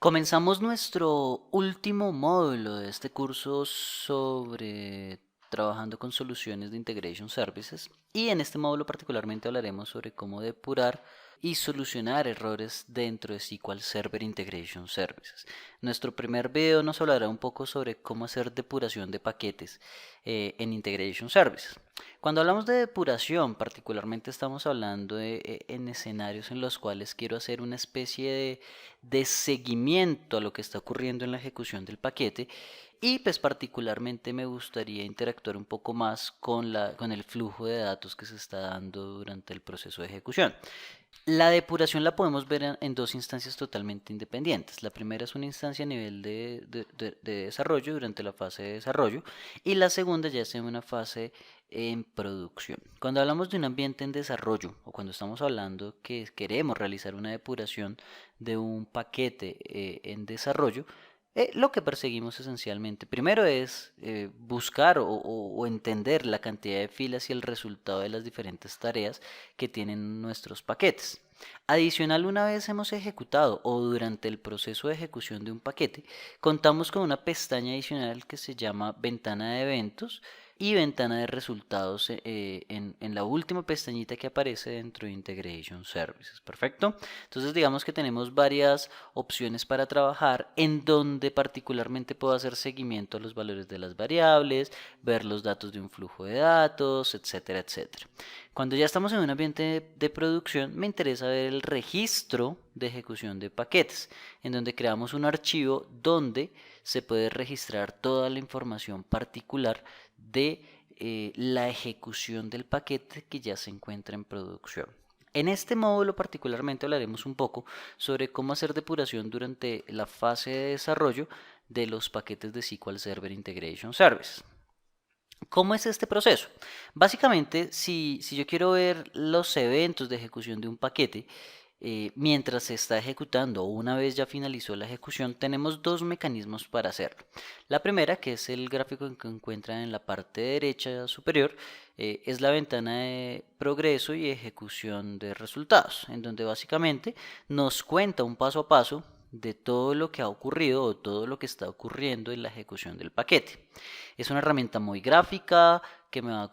Comenzamos nuestro último módulo de este curso sobre trabajando con soluciones de Integration Services y en este módulo particularmente hablaremos sobre cómo depurar y solucionar errores dentro de SQL Server Integration Services. Nuestro primer video nos hablará un poco sobre cómo hacer depuración de paquetes en Integration Services. Cuando hablamos de depuración, particularmente estamos hablando en escenarios en los cuales quiero hacer una especie de seguimiento a lo que está ocurriendo en la ejecución del paquete y pues particularmente me gustaría interactuar un poco más con el flujo de datos que se está dando durante el proceso de ejecución. La depuración la podemos ver en dos instancias totalmente independientes. La primera es una instancia a nivel de desarrollo durante la fase de desarrollo y la segunda ya es en una fase en producción. Cuando hablamos de un ambiente en desarrollo o cuando estamos hablando que queremos realizar una depuración de un paquete en desarrollo, lo que perseguimos esencialmente primero es buscar o entender la cantidad de filas y el resultado de las diferentes tareas que tienen nuestros paquetes. Adicional, una vez hemos ejecutado o durante el proceso de ejecución de un paquete, contamos con una pestaña adicional que se llama ventana de eventos y ventana de resultados en la última pestañita que aparece dentro de Integration Services. Perfecto. Entonces digamos que tenemos varias opciones para trabajar en donde particularmente puedo hacer seguimiento a los valores de las variables, ver los datos de un flujo de datos, etcétera, etcétera. Cuando ya estamos en un ambiente de producción, me interesa ver el registro de ejecución de paquetes, en donde creamos un archivo donde se puede registrar toda la información particular de la ejecución del paquete que ya se encuentra en producción. En este módulo particularmente hablaremos un poco sobre cómo hacer depuración durante la fase de desarrollo de los paquetes de SQL Server Integration Service. ¿Cómo es este proceso? Básicamente, si yo quiero ver los eventos de ejecución de un paquete, mientras se está ejecutando o una vez ya finalizó la ejecución, tenemos dos mecanismos para hacerlo. La primera, que es el gráfico que encuentran en la parte derecha superior, es la ventana de progreso y ejecución de resultados, en donde básicamente nos cuenta un paso a paso de todo lo que ha ocurrido o todo lo que está ocurriendo en la ejecución del paquete. Es una herramienta muy gráfica que me va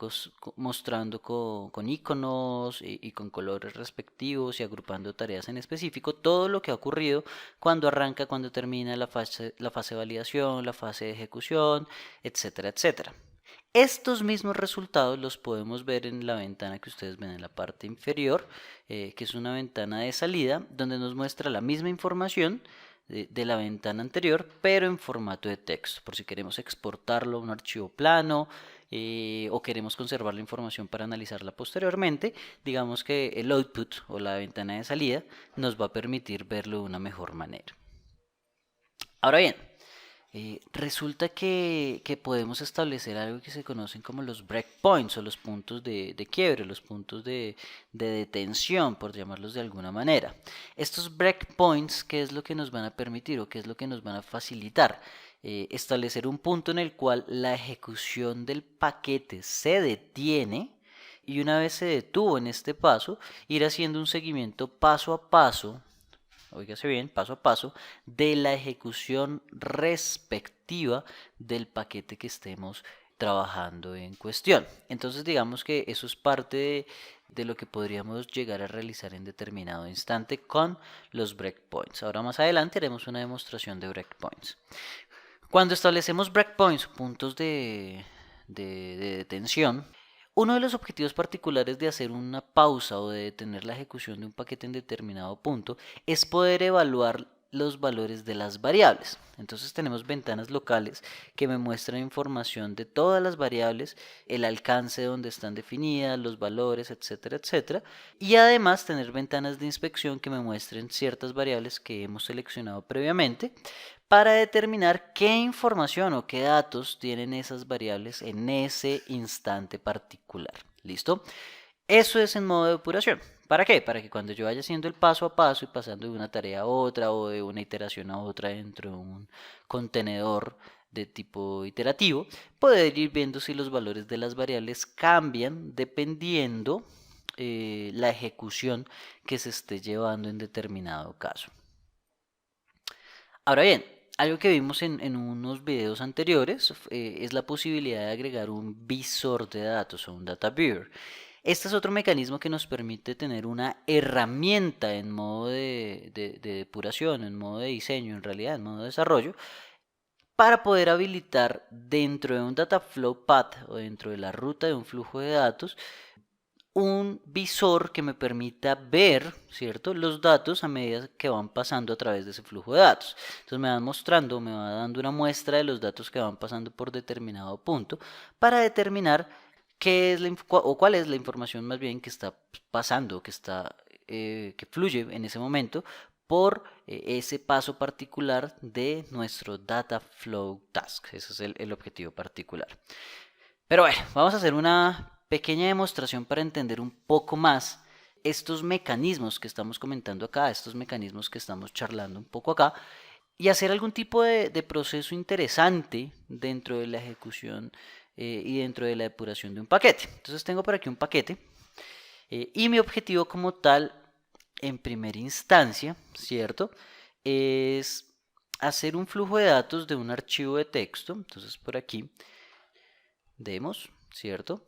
mostrando con iconos y con colores respectivos y agrupando tareas en específico todo lo que ha ocurrido cuando arranca, cuando termina la fase de validación, la fase de ejecución, etcétera, etcétera. Estos mismos resultados los podemos ver en la ventana que ustedes ven en la parte inferior, que es una ventana de salida donde nos muestra la misma información de la ventana anterior, pero en formato de texto, por si queremos exportarlo a un archivo plano o queremos conservar la información para analizarla posteriormente. Digamos que el output o la ventana de salida nos va a permitir verlo de una mejor manera. Ahora bien, resulta que podemos establecer algo que se conocen como los breakpoints o los puntos de quiebre, los puntos de detención, por llamarlos de alguna manera. Estos breakpoints, ¿qué es lo que nos van a permitir o qué es lo que nos van a facilitar? Establecer un punto en el cual la ejecución del paquete se detiene y una vez se detuvo en este paso, ir haciendo un seguimiento paso a paso, óigase bien, paso a paso, de la ejecución respectiva del paquete que estemos trabajando en cuestión. Entonces digamos que eso es parte de lo que podríamos llegar a realizar en determinado instante con los breakpoints. Ahora más adelante haremos una demostración de breakpoints. Cuando establecemos breakpoints, puntos de detención, uno de los objetivos particulares de hacer una pausa o de detener la ejecución de un paquete en determinado punto es poder evaluar los valores de las variables. Entonces tenemos ventanas locales que me muestran información de todas las variables, el alcance donde están definidas, los valores, etcétera, etcétera. Y además tener ventanas de inspección que me muestren ciertas variables que hemos seleccionado previamente para determinar qué información o qué datos tienen esas variables en ese instante particular. ¿Listo? Eso es en modo de depuración. ¿Para qué? Para que cuando yo vaya haciendo el paso a paso y pasando de una tarea a otra o de una iteración a otra dentro de un contenedor de tipo iterativo, poder ir viendo si los valores de las variables cambian dependiendo la ejecución que se esté llevando en determinado caso. Ahora bien, algo que vimos en unos videos anteriores es la posibilidad de agregar un visor de datos o un data viewer. Este es otro mecanismo que nos permite tener una herramienta en modo de depuración, en modo de diseño, en realidad, en modo de desarrollo, para poder habilitar dentro de un data flow path o dentro de la ruta de un flujo de datos un visor que me permita ver, ¿cierto?, los datos a medida que van pasando a través de ese flujo de datos. Entonces me van mostrando, me va dando una muestra de los datos que van pasando por determinado punto para determinar qué es o cuál es la información más bien que está pasando, que fluye en ese momento por ese paso particular de nuestro data flow task. Ese es el objetivo particular. Pero bueno, vamos a hacer una pequeña demostración para entender un poco más estos mecanismos que estamos comentando acá, estos mecanismos que estamos charlando un poco acá, y hacer algún tipo de proceso interesante dentro de la ejecución y dentro de la depuración de un paquete. Entonces tengo por aquí un paquete y mi objetivo como tal, en primera instancia, ¿cierto? Es hacer un flujo de datos de un archivo de texto. Entonces por aquí demos, ¿cierto?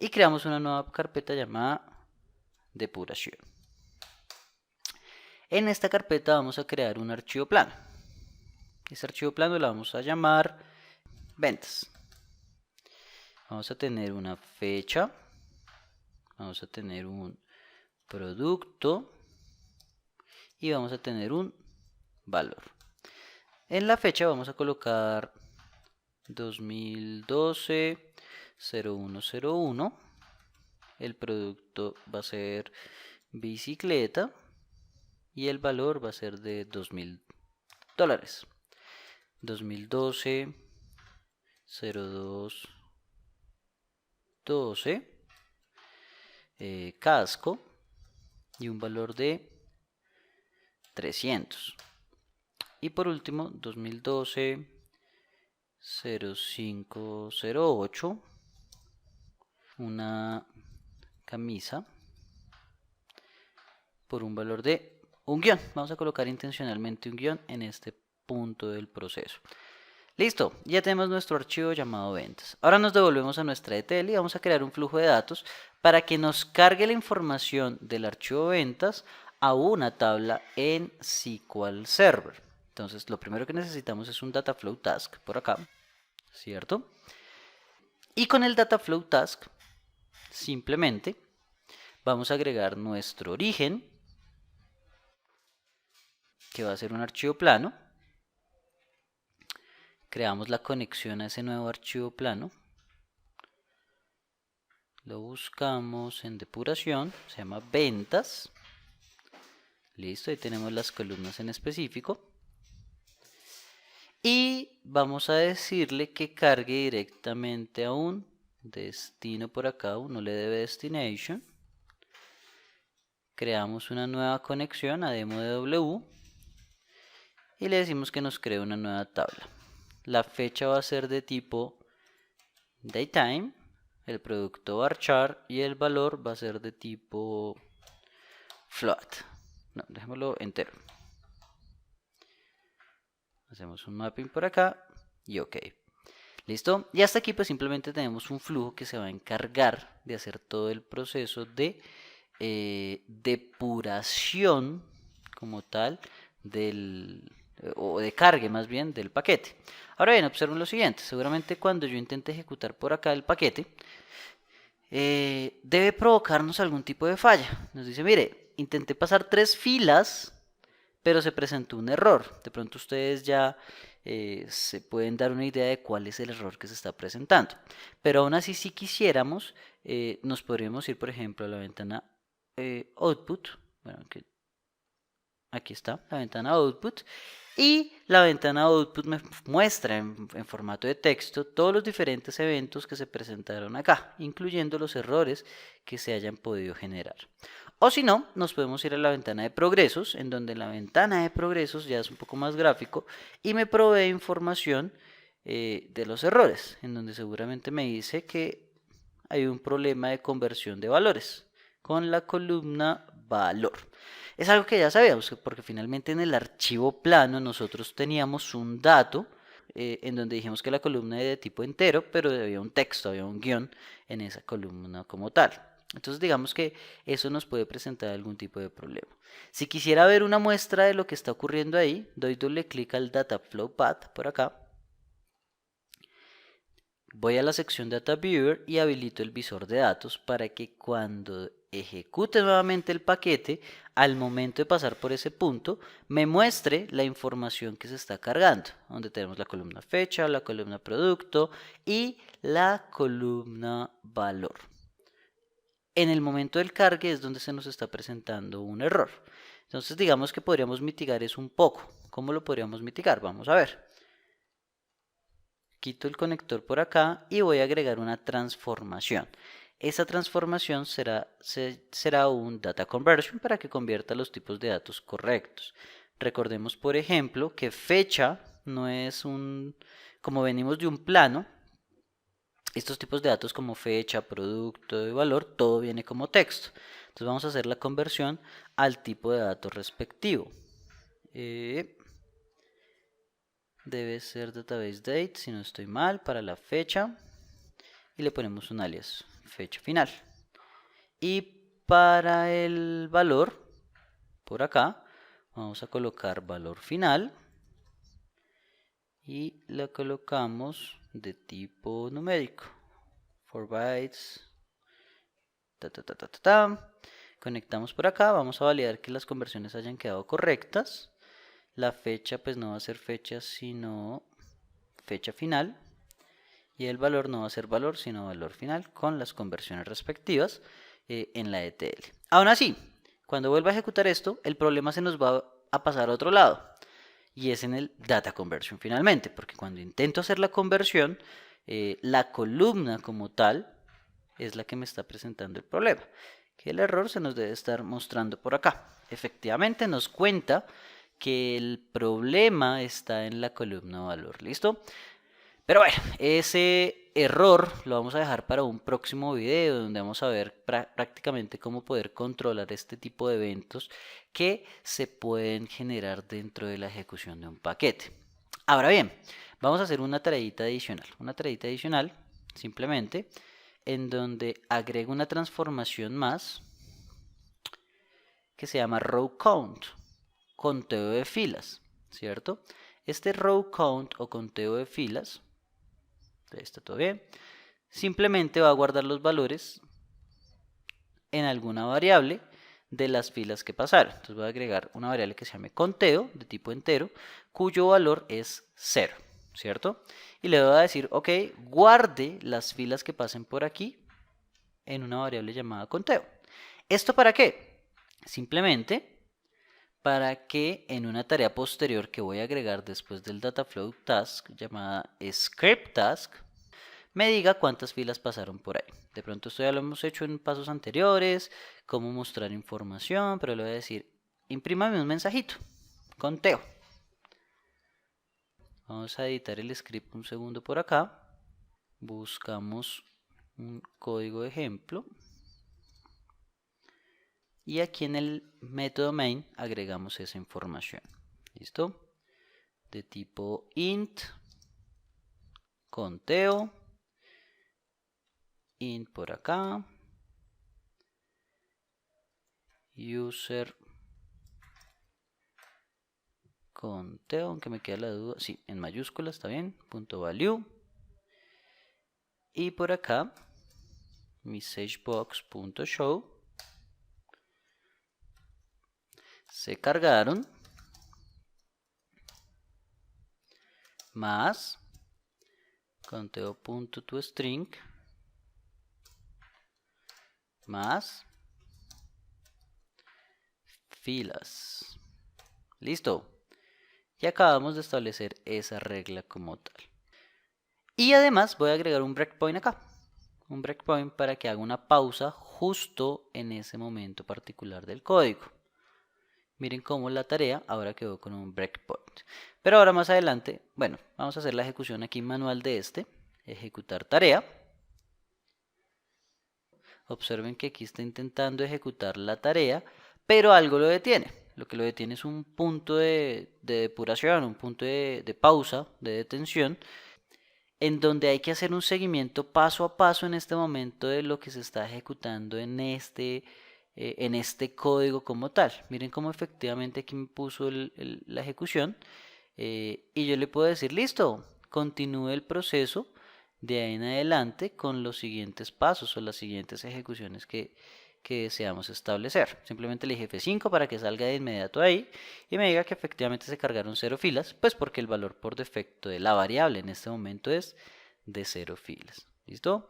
Y creamos una nueva carpeta llamada depuración. En esta carpeta vamos a crear un archivo plano. Este archivo plano lo vamos a llamar ventas. Vamos a tener una fecha, vamos a tener un producto y vamos a tener un valor. En la fecha vamos a colocar 2012 0101. El producto va a ser bicicleta y el valor va a ser de $2000. 2012 02 12 casco y un valor de 300. Y por último 2012 0508 una camisa por un valor de un guión. Vamos a colocar intencionalmente un guión en este punto del proceso. Listo, ya tenemos nuestro archivo llamado ventas. Ahora nos devolvemos a nuestra ETL y vamos a crear un flujo de datos para que nos cargue la información del archivo ventas a una tabla en SQL Server. Entonces, lo primero que necesitamos es un Dataflow Task por acá, ¿cierto? Y con el Dataflow Task, simplemente vamos a agregar nuestro origen, que va a ser un archivo plano. Creamos la conexión a ese nuevo archivo plano. Lo buscamos en depuración, se llama ventas. Listo, ahí tenemos las columnas en específico. Y vamos a decirle que cargue directamente a un destino por acá, uno le debe destination. Creamos una nueva conexión a DemoDW y le decimos que nos cree una nueva tabla. La fecha va a ser de tipo daytime, el producto varchar y el valor va a ser de tipo float. No, dejémoslo entero. Hacemos un mapping por acá y ok. ¿Listo? Y hasta aquí pues simplemente tenemos un flujo que se va a encargar de hacer todo el proceso de depuración como tal o de cargue más bien del paquete. Ahora bien, observen lo siguiente. Seguramente cuando yo intente ejecutar por acá el paquete, debe provocarnos algún tipo de falla. Nos dice, mire, intenté pasar 3 filas, pero se presentó un error. De pronto ustedes ya se pueden dar una idea de cuál es el error que se está presentando. Pero aún así, si quisiéramos, nos podríamos ir, por ejemplo, a la ventana Output. Bueno, aquí está la ventana Output. Y la ventana Output me muestra en formato de texto todos los diferentes eventos que se presentaron acá, incluyendo los errores que se hayan podido generar. O si no, nos podemos ir a la ventana de progresos, en donde la ventana de progresos ya es un poco más gráfico y me provee información de los errores, en donde seguramente me dice que hay un problema de conversión de valores con la columna valor. Es algo que ya sabíamos, porque finalmente en el archivo plano nosotros teníamos un dato en donde dijimos que la columna era de tipo entero, pero había un texto, había un guión en esa columna como tal. Entonces digamos que eso nos puede presentar algún tipo de problema. Si quisiera ver una muestra de lo que está ocurriendo ahí, doy doble clic al Data Flow Path por acá. Voy a la sección Data Viewer y habilito el visor de datos para que cuando ejecute nuevamente el paquete, al momento de pasar por ese punto, me muestre la información que se está cargando, donde tenemos la columna fecha, la columna producto y la columna valor. En el momento del cargue es donde se nos está presentando un error. Entonces digamos que podríamos mitigar eso un poco. ¿Cómo lo podríamos mitigar? Vamos a ver. Quito el conector por acá y voy a agregar una transformación. Esa transformación será un data conversion para que convierta los tipos de datos correctos. Recordemos, por ejemplo, que fecha no es como venimos de un plano, estos tipos de datos como fecha, producto y valor, todo viene como texto. Entonces vamos a hacer la conversión al tipo de datos respectivo. Debe ser database date, si no estoy mal, para la fecha. Y le ponemos un alias, fecha final. Y para el valor, por acá, vamos a colocar valor final. Y la colocamos de tipo numérico. 4 bytes. Conectamos por acá, vamos a validar que las conversiones hayan quedado correctas. La fecha pues no va a ser fecha sino fecha final. Y el valor no va a ser valor sino valor final con las conversiones respectivas en la ETL. Aún así, cuando vuelva a ejecutar esto, el problema se nos va a pasar a otro lado. Y es en el data conversion finalmente, porque cuando intento hacer la conversión, la columna como tal es la que me está presentando el problema. Que el error se nos debe estar mostrando por acá. Efectivamente nos cuenta que el problema está en la columna valor. ¿Listo? Pero bueno, ese error lo vamos a dejar para un próximo video donde vamos a ver prácticamente cómo poder controlar este tipo de eventos que se pueden generar dentro de la ejecución de un paquete. Ahora bien, vamos a hacer una tareita adicional. Una tareita adicional simplemente en donde agrego una transformación más que se llama row count, conteo de filas, ¿cierto? Este row count o conteo de filas, está todo bien, simplemente va a guardar los valores en alguna variable de las filas que pasaron. Entonces voy a agregar una variable que se llame conteo de tipo entero, cuyo valor es 0, ¿cierto? Y le voy a decir, ok, guarde las filas que pasen por aquí en una variable llamada conteo. ¿Esto para qué? Simplemente para que en una tarea posterior que voy a agregar después del Dataflow Task llamada Script Task, me diga cuántas filas pasaron por ahí. De pronto esto ya lo hemos hecho en pasos anteriores, cómo mostrar información, pero le voy a decir, imprímame un mensajito, conteo. Vamos a editar el script un segundo por acá. Buscamos un código de ejemplo. Y aquí en el método main agregamos esa información. ¿Listo? De tipo int, conteo, int por acá, user conteo, aunque me queda la duda, sí, en mayúsculas está bien, punto value. Y por acá, messagebox.show. Se cargaron. Más conteo.toString más filas. Listo. Y acabamos de establecer esa regla como tal. Y además voy a agregar un breakpoint acá. Un breakpoint para que haga una pausa justo en ese momento particular del código. Miren cómo la tarea ahora quedó con un breakpoint. Pero ahora más adelante, bueno, vamos a hacer la ejecución aquí manual de este. Ejecutar tarea. Observen que aquí está intentando ejecutar la tarea, pero algo lo detiene. Lo que lo detiene es un punto de depuración, un punto de pausa, de detención, en donde hay que hacer un seguimiento paso a paso en este momento de lo que se está ejecutando en este código como tal. Miren cómo efectivamente aquí me puso la ejecución y yo le puedo decir, listo, continúe el proceso de ahí en adelante con los siguientes pasos o las siguientes ejecuciones que deseamos establecer. Simplemente le dije F5 para que salga de inmediato ahí y me diga que efectivamente se cargaron 0 filas, pues porque el valor por defecto de la variable en este momento es de 0 filas. ¿Listo?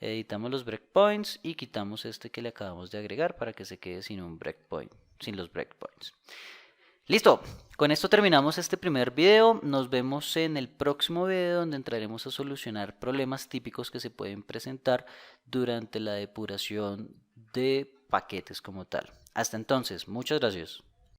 Editamos los breakpoints y quitamos este que le acabamos de agregar para que se quede sin un breakpoint, sin los breakpoints. Listo, con esto terminamos este primer video. Nos vemos en el próximo video donde entraremos a solucionar problemas típicos que se pueden presentar durante la depuración de paquetes como tal. Hasta entonces, muchas gracias.